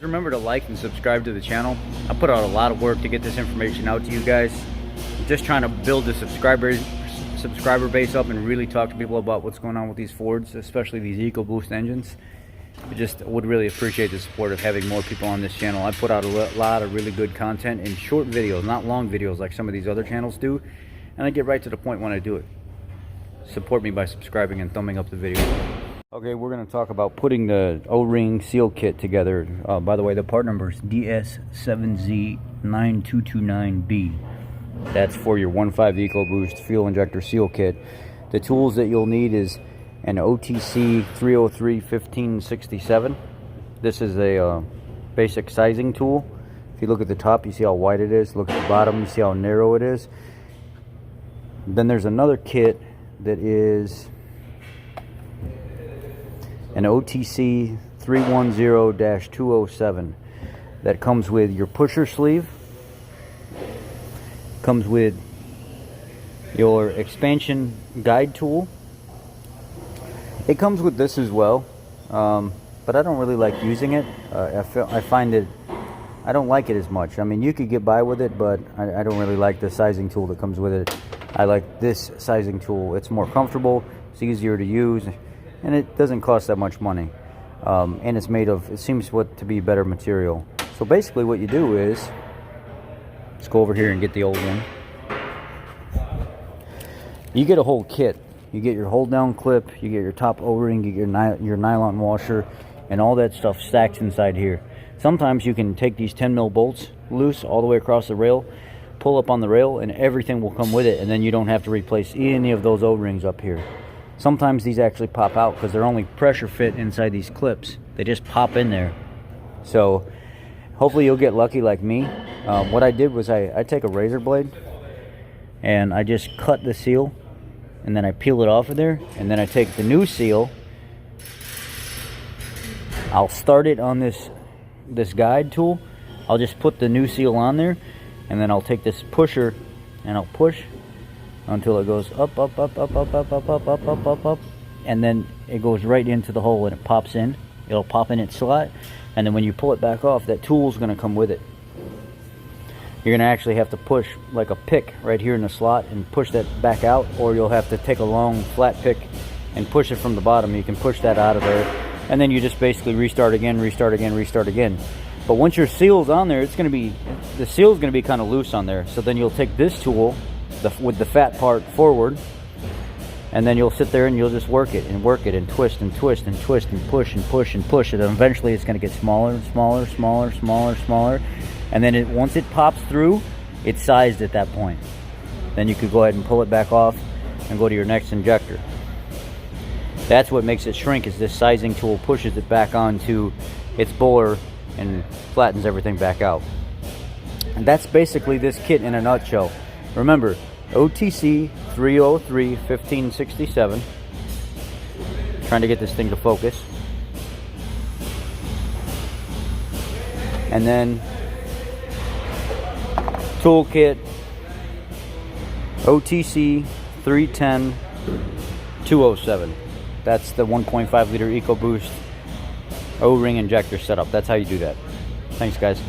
Remember to like and subscribe to the channel. I put out a lot of work to get this information out to you guys. I'm just trying to build the subscriber base up and really talk to people about what's going on with these Fords, especially these Ecoboost engines. I just would really appreciate the support of having more people on this channel. I put out a lot of really good content in short videos, not long videos like some of these other channels do, and I get right to the point when I do it. Support me by subscribing and thumbing up the video. Okay, we're going to talk about putting the O-ring seal kit together. By the way, the part number is DS7Z9229B. That's for your 1.5 Ecoboost fuel injector seal kit. The tools that you'll need is an OTC 303-1567. This is a basic sizing tool. If you look at the top, you see how wide it is. Look at the bottom, you see how narrow it is. Then there's another kit that is an OTC 310-207 that comes with your pusher sleeve, comes with your expansion guide tool. It comes with this as well, but I don't really like using it. I find that I don't like it as much. I mean, you could get by with it, but I don't really like the sizing tool that comes with it. I like this sizing tool. It's more comfortable, it's easier to use, and it doesn't cost that much money. And it's made of, it seems to be better material. So basically what you do is, let's go over here and get the old one. You get a whole kit. You get your hold down clip, you get your top O-ring, you get your nylon washer, and all that stuff stacks inside here. Sometimes you can take these 10mm bolts loose all the way across the rail, pull up on the rail, and everything will come with it, and then you don't have to replace any of those O-rings up here. Sometimes these actually pop out because they're only pressure fit inside these clips. They just pop in there. So hopefully you'll get lucky like me. What I did was I take a razor blade and I just cut the seal, and then I peel it off of there, and then I take the new seal. I'll start it on this guide tool. I'll just put the new seal on there, and then I'll take this pusher and I'll push until it goes up, up, up, up, up, up, up, up, up, up, up, up, and then it goes right into the hole and it pops in. It'll pop in its slot, and then when you pull it back off, that tool's going to come with it. You're going to actually have to push like a pick right here in the slot and push that back out, or you'll have to take a long flat pick and push it from the bottom. You can push that out of there, and then you just basically restart again, restart again, restart again. But once your seal's on there, the seal's going to be kind of loose on there. So then you'll take this tool with the fat part forward, and then you'll sit there and you'll just work it and twist and twist and twist and push and push and push it. And eventually it's going to get smaller and smaller, smaller, smaller, smaller. And then once it pops through, it's sized at that point. Then you could go ahead and pull it back off and go to your next injector. That's what makes it shrink, is this sizing tool pushes it back onto its bore and flattens everything back out. And that's basically this kit in a nutshell. Remember, OTC 303-1567. Trying to get this thing to focus. And then toolkit OTC 310-207. That's the 1.5 liter Ecoboost O-ring injector setup. That's how you do that. Thanks, guys.